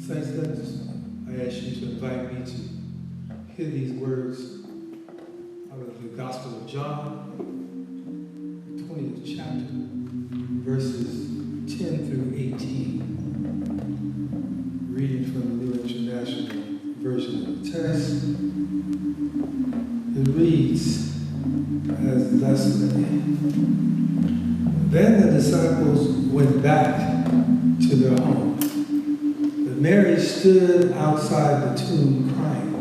Saints, I ask you to invite me to hear these words out of the Gospel of John, the 20th chapter, verses 10 through 18. Reading from the New International Version of the text. It reads as thus: Then the disciples went back to their home. Mary stood outside the tomb crying.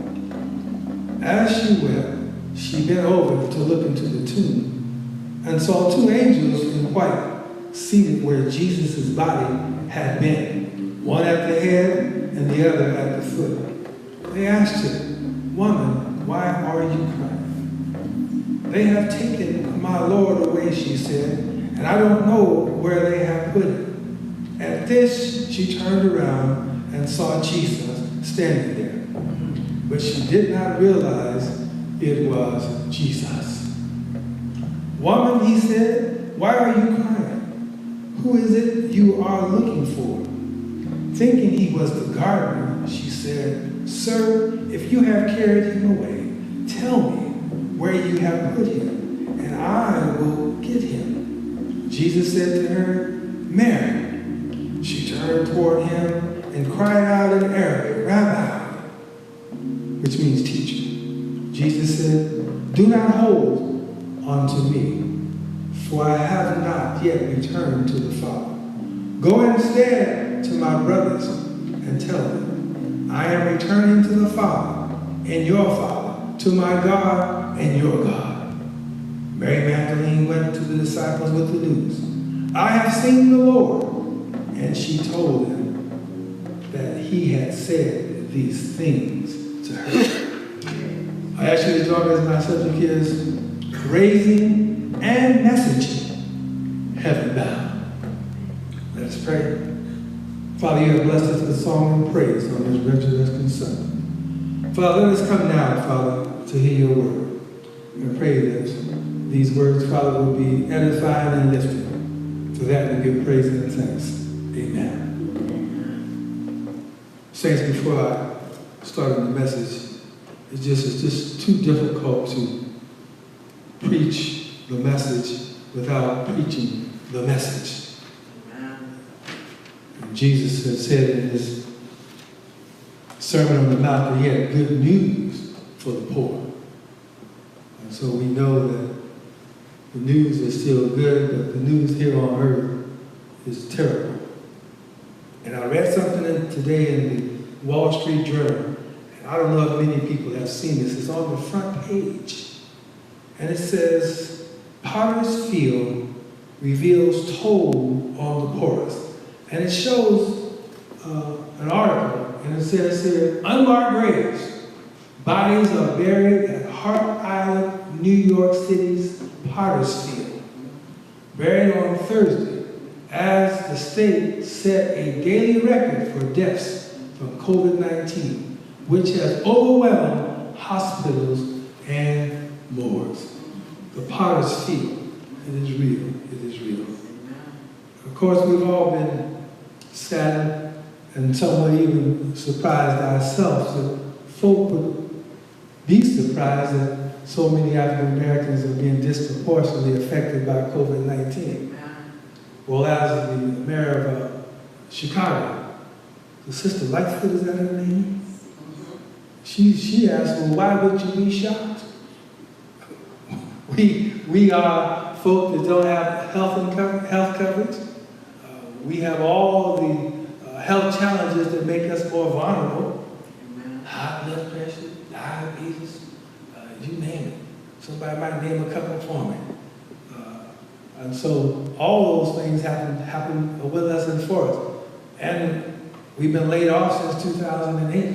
As she wept, she bent over to look into the tomb and saw two angels in white seated where Jesus' body had been, one at the head and the other at the foot. They asked her, "Woman, why are you crying?" "They have taken my Lord away," she said, "and I don't know where they have put him." At this, she turned around and saw Jesus standing there. But she did not realize it was Jesus. "Woman," he said, "why are you crying? Who is it you are looking for?" Thinking he was the gardener, she said, Sir, if you have carried him away, tell me where you have put him, and I will get him. Jesus said to her, Mary. She turned toward him and cried out in Arabic, Rabbi, which means teacher. Jesus said, do not hold on to me, for I have not yet returned to the Father. Go instead to my brothers and tell them, I am returning to the Father and your Father, to my God and your God. Mary Magdalene went to the disciples with the news. I have seen the Lord. And she told them that he had said these things to her. I ask you to join me as my subject is raising and messaging heaven bound. Let us pray. Father, you have blessed us with song and praise on this resurrection Sunday. Father, let us come now, Father, to hear your word. And pray that these words, Father, will be edifying and lifting. For that we give praise and thanks. Amen. Saints, before I start the message, it's just too difficult to preach the message without preaching the message. And Jesus has said in his Sermon on the Mount that he had good news for the poor. And so we know that the news is still good, but the news here on earth is terrible. And I read something today in the Wall Street Journal, and I don't know if many people have seen this. It's on the front page. And it says, Potter's Field reveals toll on the poorest. And it shows an article, and it says here, unmarked graves. Bodies are buried at Hart Island, New York City's Potter's Field. Buried on Thursday, as the state set a daily record for deaths from COVID-19, which has overwhelmed hospitals and morgues. The Potter's Field, it is real, it is real. Of course, we've all been saddened and somewhat even surprised ourselves that folk would be surprised that so many African Americans are being disproportionately affected by COVID-19. Well, as the mayor of Chicago, the Sister Lightfoot, is that her name? She asked, well, why would you be shocked? We are folk that don't have health coverage. We have all the health challenges that make us more vulnerable. High blood pressure, diabetes, you name it. Somebody might name a couple for me. And so all those things happen with us and for us. And we've been laid off since 2008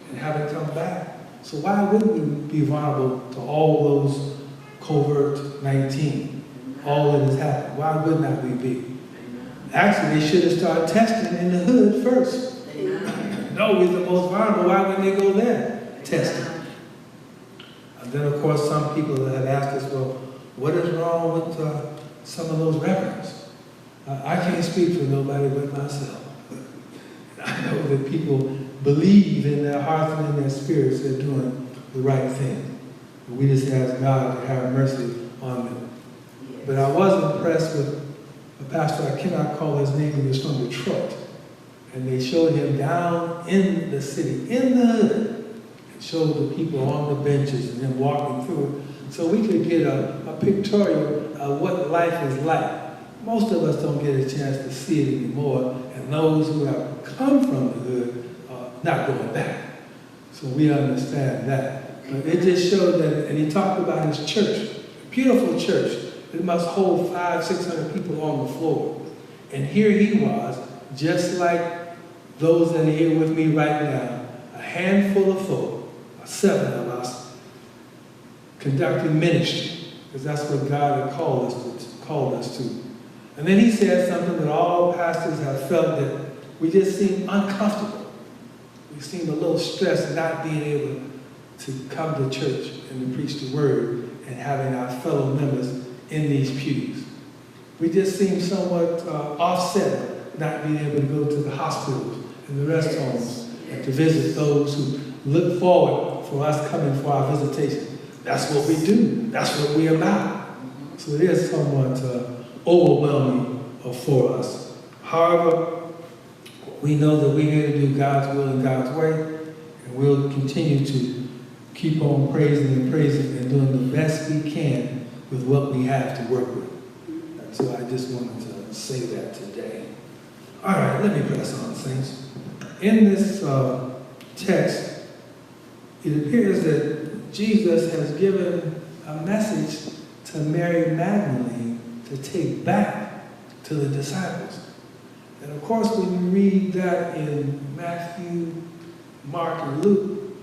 and haven't come back. So why wouldn't we be vulnerable to all those COVID-19, all that has happened? Why would not we be? Actually, they should have started testing in the hood first. No, we're the most vulnerable. Why wouldn't they go there testing? And then, of course, some people have asked us, well, what is wrong with some of those records? I can't speak for nobody but myself. I know that people believe in their hearts and in their spirits they're doing the right thing. But we just ask God to have mercy on them. But I was impressed with a pastor, I cannot call his name, he was from Detroit. And they showed him down in the city, in the hood, and showed the people on the benches and then walking through it. So we could get a pictorial of what life is like. Most of us don't get a chance to see it anymore, and those who have come from the hood are not going back. So we understand that. But it just showed that, and he talked about his church, a beautiful church. It must hold 500-600 people on the floor. And here he was, just like those that are here with me right now, a handful of folk, 7 of us, conducting ministry, because that's what God had called us to. And then he said something that all pastors have felt, that we just seem uncomfortable. We seem a little stressed not being able to come to church and to preach the word and having our fellow members in these pews. We just seem somewhat offset not being able to go to the hospitals and the rest homes and to visit those who look forward for us coming for our visitation. That's what we do. That's what we're about. So it is somewhat overwhelming for us. However, we know that we're here to do God's will and God's way, and we'll continue to keep on praising and praising and doing the best we can with what we have to work with. So I just wanted to say that today. All right, let me press on, saints. In this text, it appears that Jesus has given a message to Mary Magdalene to take back to the disciples. And of course, when you read that in Matthew, Mark, and Luke,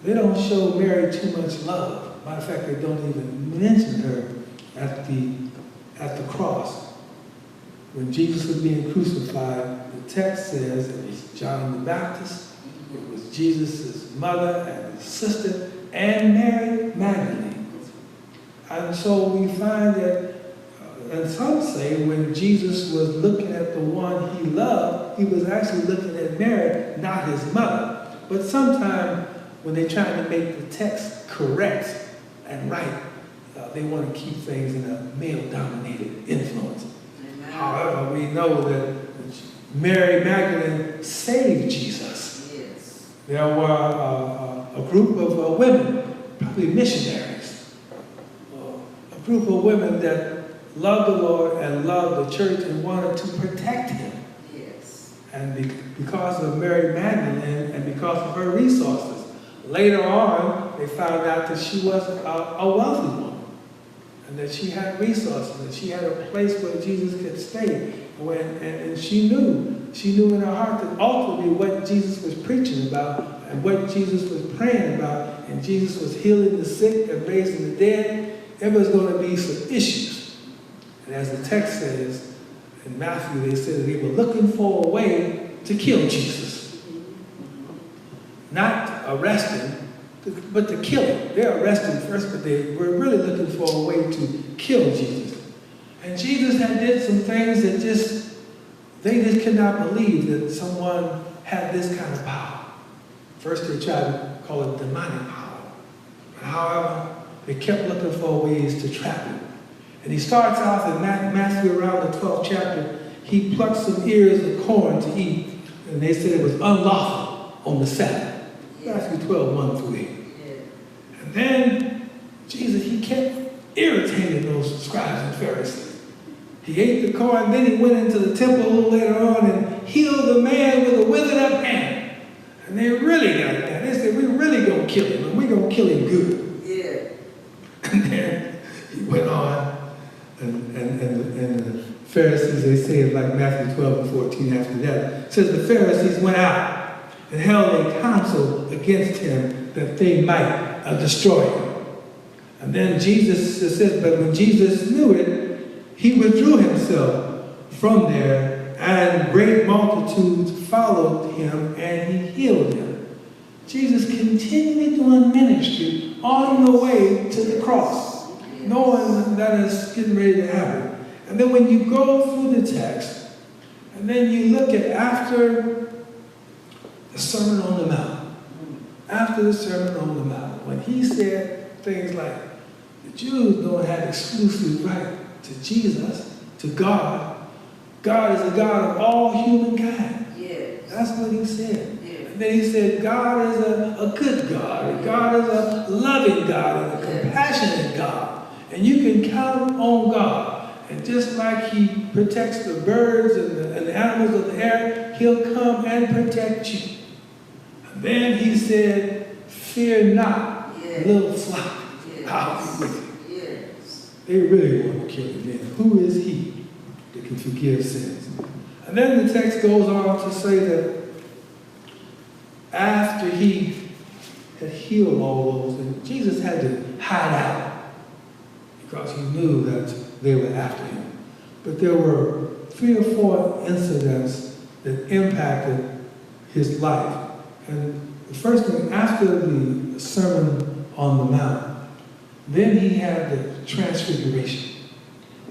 they don't show Mary too much love. Matter of fact, they don't even mention her at the cross. When Jesus was being crucified, the text says it was John the Baptist, it was Jesus' mother and his sister, and Mary Magdalene. And so we find that, and some say when Jesus was looking at the one he loved, he was actually looking at Mary, not his mother. But sometimes when they're trying to make the text correct and right, they want to keep things in a male-dominated influence. Amen. However, we know that Mary Magdalene saved Jesus. Yes. There were a group of women, probably missionaries, a group of women that loved the Lord and loved the church and wanted to protect him. Yes. And because of Mary Magdalene and because of her resources, later on they found out that she was a wealthy woman and that she had resources and she had a place where Jesus could stay. And she knew in her heart that ultimately what Jesus was preaching about and what Jesus was praying about, and Jesus was healing the sick and raising the dead, there was going to be some issues. And as the text says in Matthew, they said that they were looking for a way to kill Jesus. Not arrest him, but to kill him. They arrested him first, but they were really looking for a way to kill Jesus. And Jesus had did some things that they just could not believe that someone had this kind of power. First they tried to call it demonic power. But however, they kept looking for ways to trap him. And he starts off in Matthew around the 12th chapter. He plucked some ears of corn to eat, and they said it was unlawful on the Sabbath. Matthew 12, 1 through 8. And then Jesus, he kept irritating those scribes and Pharisees. He ate the corn, then he went into the temple a little later on and healed the man with a withered up hand. And they really got that. They said, we're really going to kill him, and we're going to kill him good. Yeah. And then he went on, and the Pharisees, they say it like Matthew 12 and 14 after that. It says the Pharisees went out and held a council against him that they might destroy him. And then Jesus says, but when Jesus knew it, he withdrew himself from there, and great multitudes followed him, and he healed them. Jesus continued doing ministry on the way to the cross, knowing that it's getting ready to happen. And then when you go through the text, and then you look at after the Sermon on the Mount, when he said things like, the Jews don't have exclusive right to Jesus, to God. God is a God of all humankind. Yes. That's what he said. Yes. And then he said, God is a good God. And God is a loving God and a compassionate God. And you can count on God. And just like he protects the birds and the animals of the air, he'll come and protect you. And then he said, fear not, little flock. Yes. I'll be with you. They really want to kill him then. Who is he that can forgive sins? And then the text goes on to say that after he had healed all those, and Jesus had to hide out because he knew that they were after him. But there were 3 or 4 incidents that impacted his life. And the first thing, after the Sermon on the Mount, then he had the transfiguration.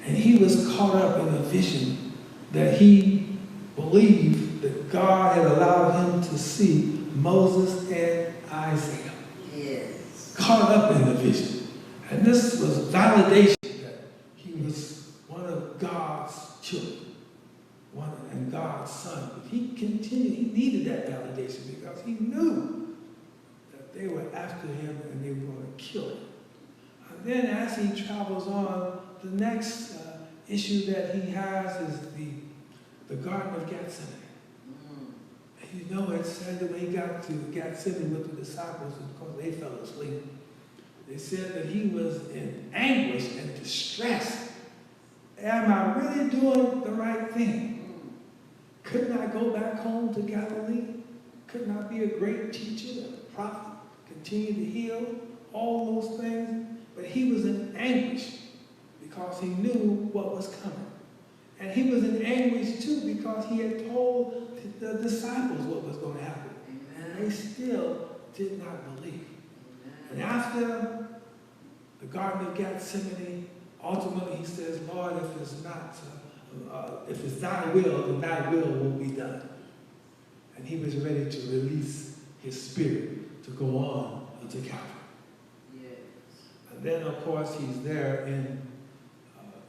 And he was caught up in a vision that he believed that God had allowed him to see Moses and Isaiah. Yes. Caught up in the vision. And this was validation that he was one of God's children, and God's son. But he needed that validation because he knew that they were after him and they were going to kill him. And then as he travels on, the next issue that he has is the Garden of Gethsemane. You know, it said that when he got to Gethsemane with the disciples, of course they fell asleep. They said that he was in anguish and distress. Am I really doing the right thing? Couldn't I go back home to Galilee? Couldn't I be a great teacher, a prophet, continue to heal, all those things? But he was in anguish because he knew what was coming. And he was in anguish too because he had told the disciples what was going to happen. Amen. And they still did not believe. Amen. And after the Garden of Gethsemane, ultimately he says, Lord, if it's not, if it's thy will, then thy will be done. And he was ready to release his spirit to go on to Calvary. Yes. And then, of course, he's there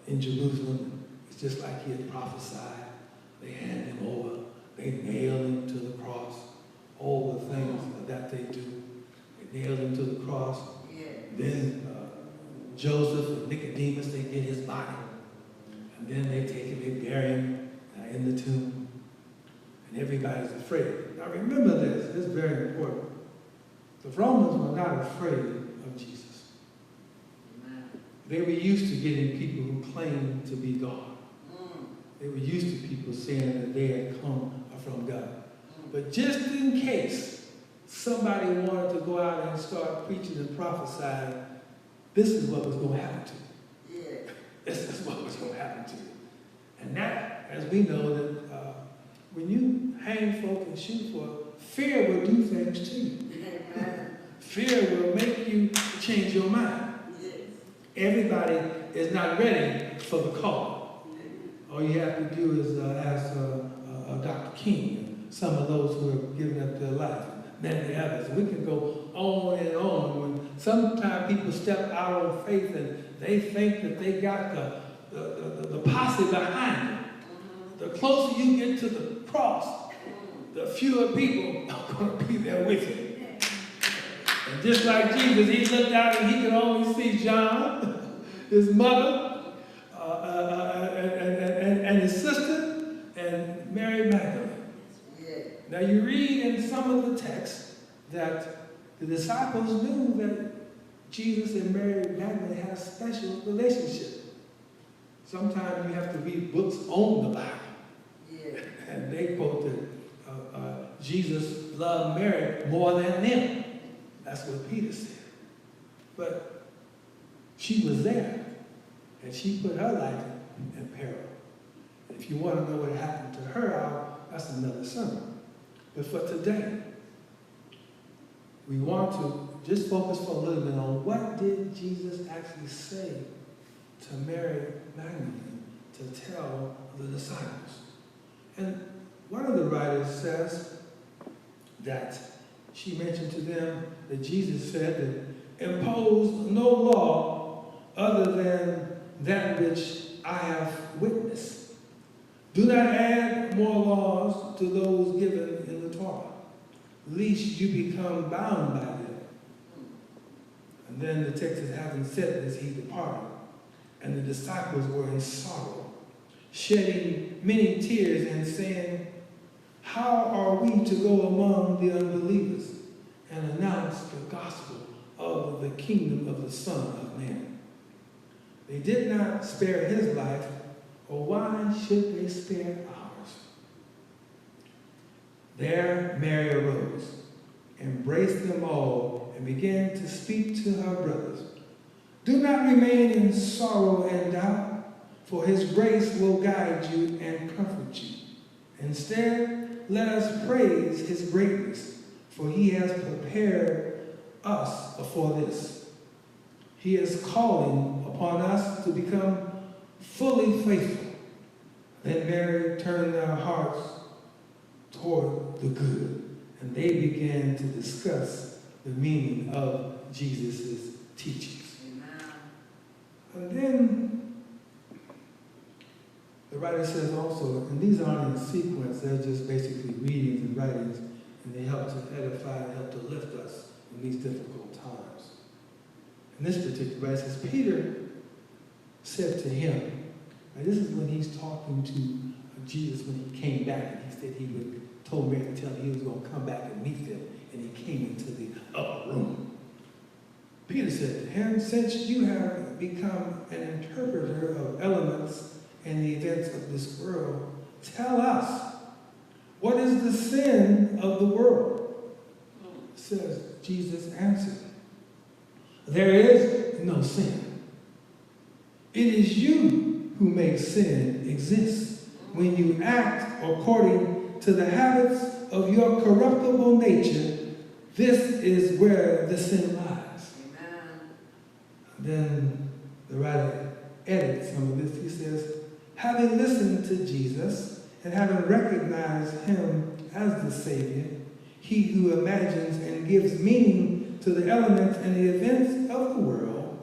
in Jerusalem. It's just like he had prophesied. They hand him over. They nail him to the cross. All the things that they do. They nail him to the cross. Yes. Then Joseph and Nicodemus, they get his body. And then they take him, they bury him in the tomb. And everybody's afraid. Now remember this is very important. The Romans were not afraid of Jesus. Amen. They were used to getting people who claimed to be God. They were used to people saying that they had come from God. But just in case somebody wanted to go out and start preaching and prophesying, this is what was going to happen to you. Yeah. This is what was going to happen to you. And that, as we know, that when you hang folk and shoot folk, fear will do things to you. Fear will make you change your mind. Yes. Everybody is not ready for the call. All you have to do is ask Dr. King and some of those who have given up their life, many others. We can go on and on. When sometimes people step out on faith and they think that they got the posse behind them. The closer you get to the cross, the fewer people are going to be there with you. And just like Jesus, he looked out and he could only see John, his mother, and his sister, and Mary Magdalene. Yeah. Now you read in some of the texts that the disciples knew that Jesus and Mary Magdalene had a special relationship. Sometimes you have to read books on the Bible. Yeah. And they quote that Jesus loved Mary more than them. That's what Peter said. But she was there, and she put her life in peril. If you want to know what happened to her, that's another sermon. But for today, we want to just focus for a little bit on what did Jesus actually say to Mary Magdalene to tell the disciples. And one of the writers says that she mentioned to them that Jesus said that impose no law other than that which I have witnessed. Do not add more laws to those given in the Torah, lest you become bound by them. And then the text is, having said this, he departed, and the disciples were in sorrow, shedding many tears and saying, how are we to go among the unbelievers and announce the gospel of the kingdom of the Son of Man? They did not spare his life, or why should they spare ours? There Mary arose, embraced them all, and began to speak to her brothers. Do not remain in sorrow and doubt, for his grace will guide you and comfort you. Instead, let us praise his greatness, for he has prepared us for this. He is calling upon us to become fully faithful. Then Mary turned their hearts toward the good and they began to discuss the meaning of Jesus' teachings. Amen. And then the writer says also, and these aren't in sequence, they're just basically readings and writings, and they help to edify and help to lift us in these difficult times. In this particular writer says, Peter said to him, and this is when he's talking to Jesus when he came back, and he said he would told Mary to tell him he was going to come back and meet them, and he came into the upper room. Peter said to him, since you have become an interpreter of elements and the events of this world, tell us, what is the sin of the world? Says Jesus answered, there is no sin. It is you who make sin exist when you act according to the habits of your corruptible nature. This is where the sin lies. Amen. Then the writer edits some of this. He says, having listened to Jesus and having recognized him as the Savior, he who imagines and gives meaning to the elements and the events of the world,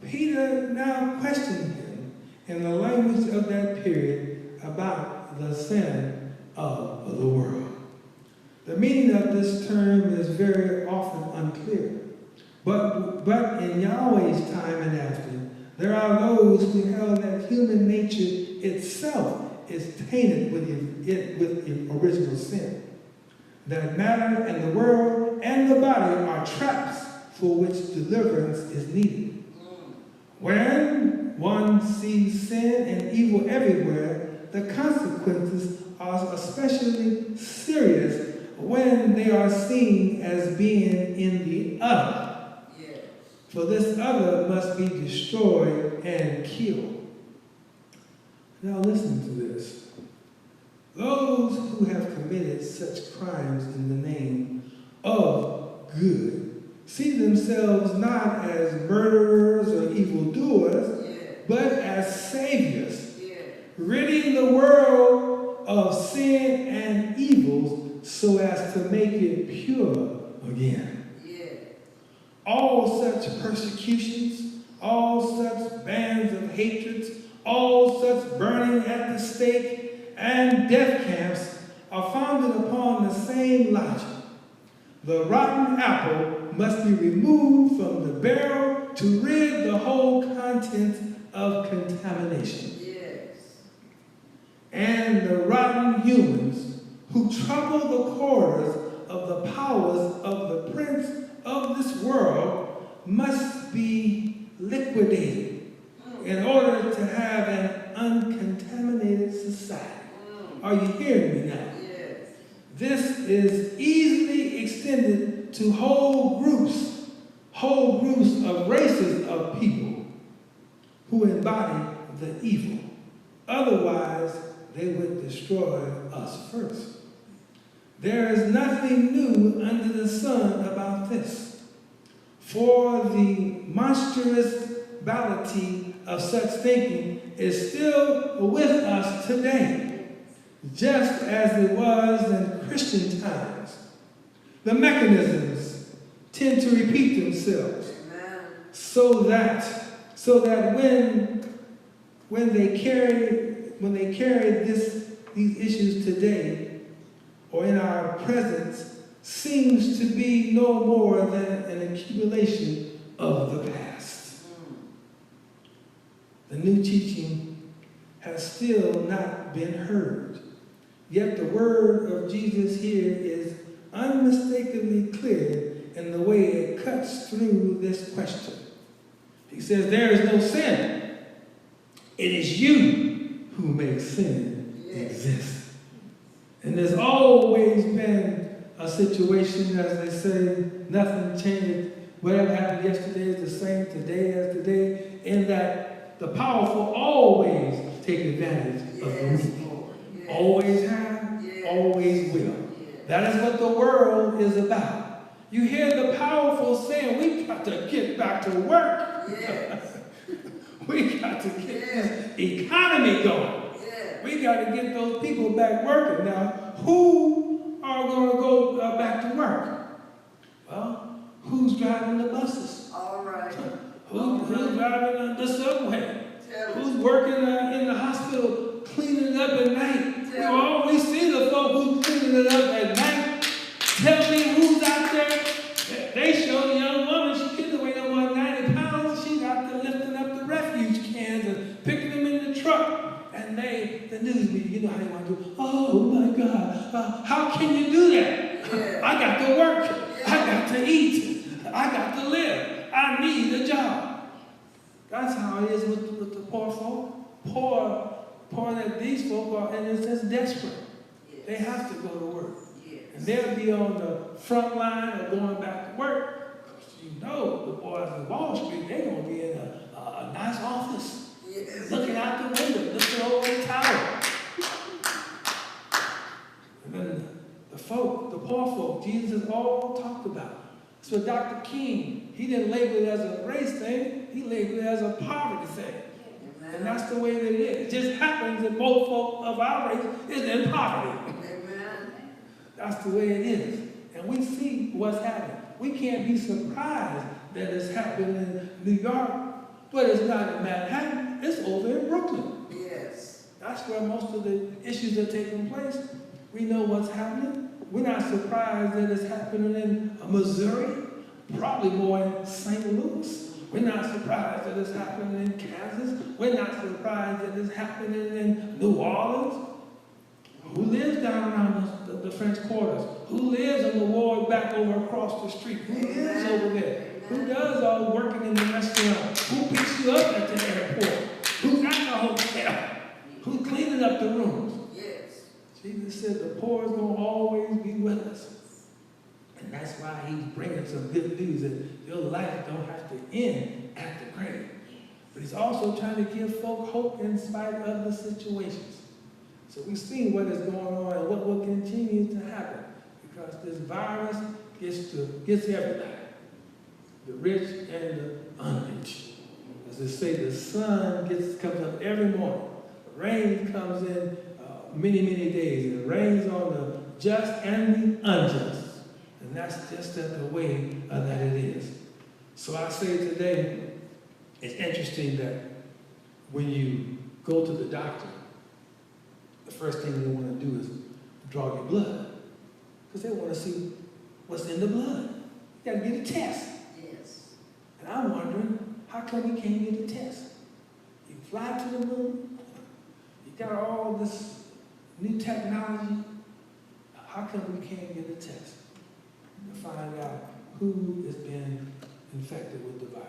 Peter now questioned him in the language of that period about the sin of the world. The meaning of this term is very often unclear. But in Yahweh's time and after, there are those who held that human nature itself is tainted with original sin. That matter and the world and the body are traps for which deliverance is needed. When one sees sin and evil everywhere, the consequences are especially serious when they are seen as being in the other. Yes. For this other must be destroyed and killed. Now listen to this. Those who have committed such crimes in the name of good see themselves not as murderers or evildoers, but as saviors, ridding the world of sin and evils so as to make it pure again. All such persecutions, all such bands of hatreds, all such burning at the stake and death camps are founded upon the same logic. The rotten apple must be removed from the barrel to rid the whole content of contamination. And the rotten humans who trouble the corridors of the powers of the prince of this world must be liquidated in order to have an uncontaminated society. Are you hearing me now? Yes. This is easily extended to whole groups of races of people who embody the evil. Otherwise, they would destroy us first. There is nothing new under the sun about this. For the monstruousity of such thinking is still with us today, just as it was in Christian times. The mechanisms tend to repeat themselves, so that when they carry these issues today or in our presence, seems to be no more than an accumulation of the past. The new teaching has still not been heard. Yet the word of Jesus here is unmistakably clear in the way it cuts through this question. He says, there is no sin. It is you who make sin exist. And there's always been a situation, as they say, nothing changes. Whatever happened yesterday is the same today as today, in that the powerful always take advantage of the weak. Always have, always will. That is what the world is about. You hear the powerful saying, we got to get back to work. We got to get this economy going. We got to get those people back working. Now, who are going to go back back to work. Well, who's driving the buses? All right. Who's driving the subway? Who's working in the hospital, cleaning it up at night? We always see the folk who's cleaning it up at night. Tell me who's out there. They show the young woman, she couldn't weigh no more than 90 pounds. She's out there lifting up the refuge cans and picking them in the truck. And the news media, you know how they want to do, oh my God, how can you do that? Yeah. I got to work. I got to eat. I got to live. I need a job. That's how it is with the poor folk. Poor that these folk are, and it's just desperate. Yes. They have to go to work. Yes. And they'll be on the front line of going back to work. Because you know the boys in Wall Street, they're going to be in a nice office. Yes. Looking out the window, looking over the tower. And then the poor folk, Jesus all talked about. So Dr. King, he didn't label it as a race thing, he labeled it as a poverty thing. Amen. And that's the way that it is. It just happens that most folk of our race is in poverty. Amen. That's the way it is. And we see what's happening. We can't be surprised that it's happening in New York, but it's not in Manhattan, it's over in Brooklyn. Yes. That's where most of the issues are taking place. We know what's happening. We're not surprised that it's happening in Missouri, probably more in St. Louis. We're not surprised that it's happening in Kansas. We're not surprised that it's happening in New Orleans. Who lives down around the French quarters? Who lives in the ward back over across the street? Who lives over there? Who does all working in the restaurant? Who picks you up at the airport? Who's at the hotel? Who's cleaning up the rooms? Yes. Jesus said the poor is going to always be with us. And that's why he's bringing some good news that your life don't have to end at the grave. But he's also trying to give folk hope in spite of the situations. So we've seen what is going on and what will continue to happen. Because this virus gets everybody. The rich and the unrich. As they say, the sun comes up every morning. The rain comes in many, many days. It rains on the just and the unjust. And that's just the way that it is. So I say today, it's interesting that when you go to the doctor, the first thing they want to do is draw your blood. Because they want to see what's in the blood. You got to get a test. Yes. And I'm wondering, how come we can't get a test? You fly to the moon, you got all this new technology. How come we can't get a test to find out who has been infected with the virus?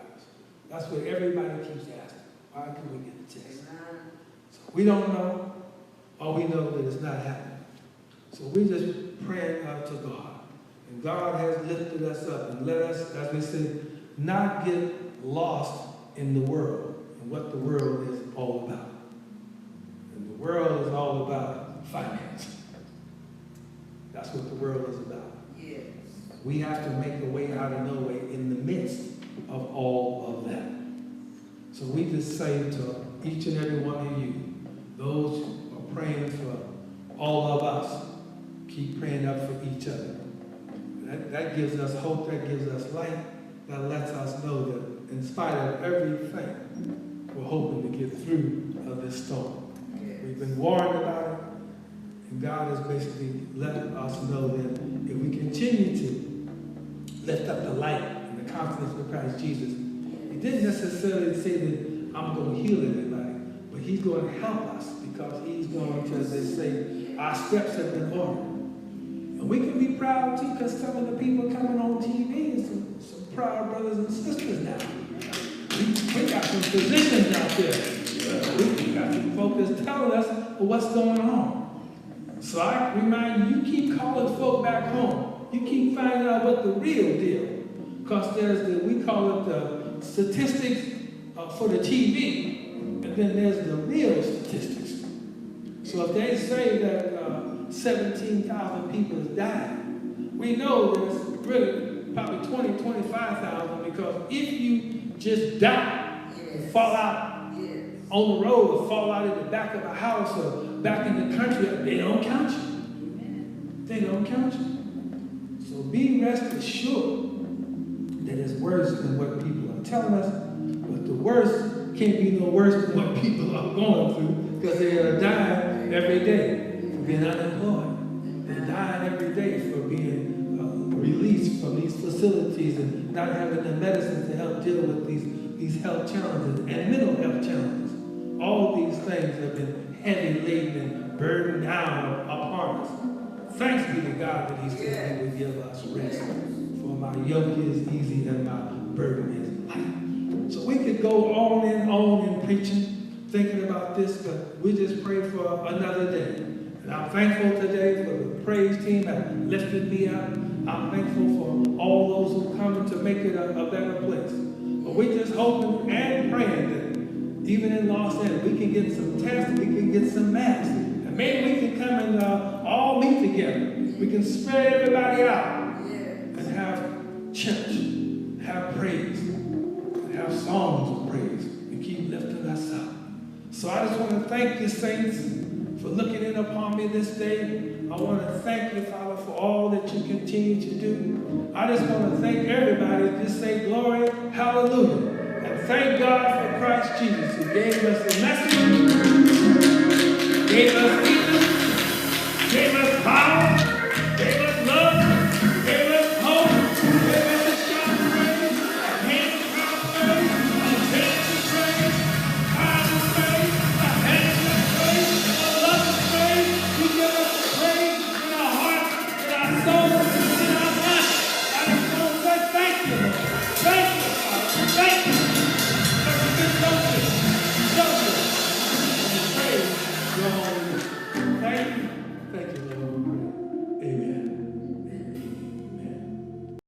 That's what everybody keeps asking. Why can we get a test? So we don't know. All we know that it's not happening. So we're just praying out to God. And God has lifted us up and let us, as we said, not get lost in the world and what the world is all about. And the world is all about finance. That's what the world is about. Yes. We have to make a way out of no way in the midst of all of that. So we just say to each and every one of you, those who are praying for all of us, keep praying up for each other. That gives us hope, that gives us light, that lets us know that in spite of everything, we're hoping to get through this storm. Yes. We've been warned about it, and God has basically let us know that if we continue to lift up the light and the confidence in Christ Jesus, He didn't necessarily say that I'm going to heal everybody, but He's going to help us because He's going to, as they say, our steps have been ordered. And we can be proud too because some of the people coming on TV and some proud brothers and sisters now. We got some physicians out there. We got some folks that's telling us what's going on. So I remind you, you keep calling folk back home. You keep finding out what the real deal. Because there's we call it the statistics for the TV, and then there's the real statistics. So if they say that 17,000 people has died, we know that it's really probably 20, 25,000 because if you just die and fall out on the road or fall out in the back of a house or back in the country, they don't count you. They don't count you. So rest assured that it's worse than what people are telling us, but the worst can't be no worse than what people are going through, because they are dying every day for being unemployed. They're dying every day for being released from these facilities and not having the medicine to help deal with these health challenges and mental health challenges. All these things have been heavy laden and burdened down upon us. Thanks be to God that He said He would give us rest. For my yoke is easy and my burden is light. So we could go on in preaching, thinking about this, but we just pray for another day. And I'm thankful today for the praise team that lifted me up. I'm thankful for all those who come to make it a better place. But we're just hoping and praying that even in Los Angeles, we can get some tests, we can get some masks. And maybe we can come and all meet together. We can spread everybody out and have church, have praise, and have songs of praise, and keep lifting us up. So I just want to thank you, saints, for looking in upon me this day. I want to thank you, Father, for all that you continue to do. I just want to thank everybody. Just say glory, hallelujah. And thank God for Christ Jesus, who gave us the message, gave us Jesus, gave us